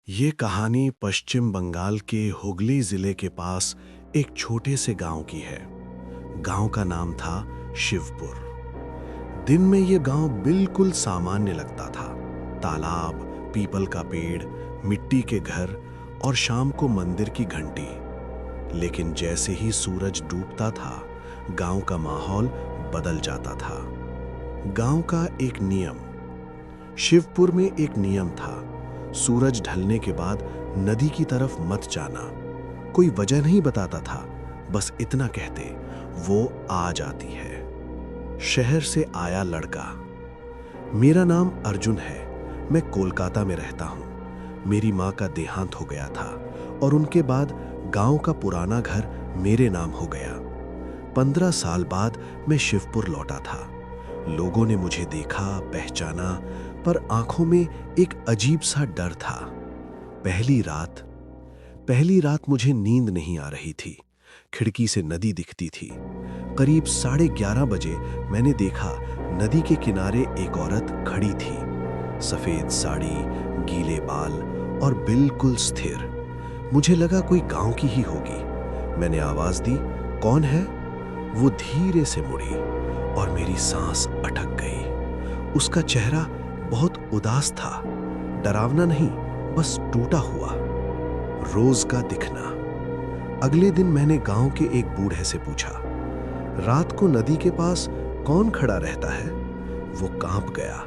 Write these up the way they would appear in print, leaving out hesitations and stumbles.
ये कहानी पश्चिम बंगाल के हुगली जिले के पास एक छोटे से गांव की है। गांव का नाम था शिवपुर। दिन में ये गांव बिल्कुल सामान्य लगता था। तालाब, पीपल का पेड़, मिट्टी के घर और शाम को मंदिर की घंटी। लेकिन जैसे ही सूरज डूबता था, गांव का माहौल बदल जाता था। गांव का एक नियम। शिवपुर में एक नियम था, सूरज ढलने के बाद नदी की तरफ मत जाना। कोई वजह नहीं बताता था, बस इतना कहते, वो आ जाती है। शहर से आया लड़का। मेरा नाम अर्जुन है। मैं कोलकाता में रहता हूँ। मेरी माँ का देहांत हो गया था और उनके बाद गांव का पुराना घर मेरे नाम हो गया। 15 साल बाद मैं शिवपुर लौटा था। लोगों ने मुझे देखा, पहचाना, पर आंखों में एक अजीब सा डर था। पहली रात मुझे नींद नहीं आ रही थी। खिड़की से नदी दिखती थी। करीब 11:30 बजे मैंने देखा, नदी के किनारे एक औरत खड़ी थी। सफेद साड़ी, गीले बाल और बिल्कुल स्थिर। मुझे लगा कोई गांव की ही होगी। मैंने आवाज दी, कौन है? वो धीरे से मुड़ी और मेरी सांस अटक गई। उसका चेहरा बहुत उदास था, डरावना नहीं, बस टूटा हुआ। रोज का दिखना। अगले दिन मैंने गांव के एक बूढ़े से पूछा, रात को नदी के पास कौन खड़ा रहता है? वो कांप गया।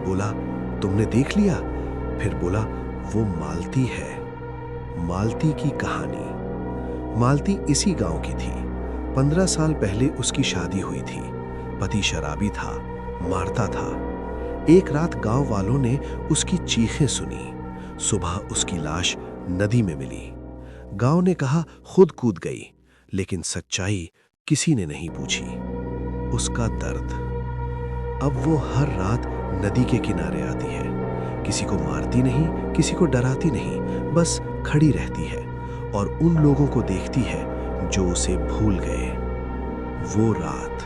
बोला, तुमने देख लिया? फिर बोला, वो मालती है। मालती की कहानी। मालती इसी गांव की थी। 15 साल पहले उसकी शादी हुई थी। पति शराबी था, मारता था। एक रात गांव वालों ने उसकी चीखें सुनी। सुबह उसकी लाश नदी में मिली। गांव ने कहा खुद कूद गई, लेकिन सच्चाई किसी ने नहीं पूछी। उसका दर्द। अब वो हर रात नदी के किनारे आती है। किसी को मारती नहीं, किसी को डराती नहीं, बस खड़ी रहती है और उन लोगों को देखती है जो उसे भूल गए। वो रात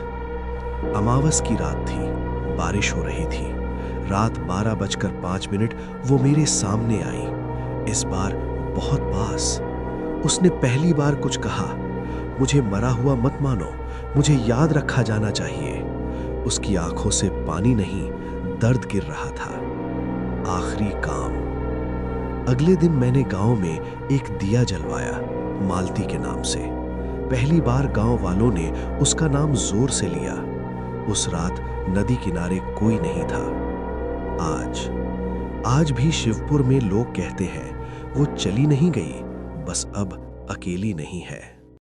अमावस की रात थी। बारिश हो रही थी। रात 12:05 वो मेरे सामने आई। इस बार बहुत पास। उसने पहली बार कुछ कहा, मुझे मरा हुआ मत मानो, मुझे याद रखा जाना चाहिए। उसकी आंखों से पानी नहीं, दर्द गिर रहा था। आखिरी काम। अगले दिन मैंने गांव में एक दिया जलवाया, मालती के नाम से। पहली बार गांव वालों ने उसका नाम जोर से लिया। उस रात नदी किनारे कोई नहीं था। आज भी शिवपुर में लोग कहते हैं, वो चली नहीं गई, बस अब अकेली नहीं है।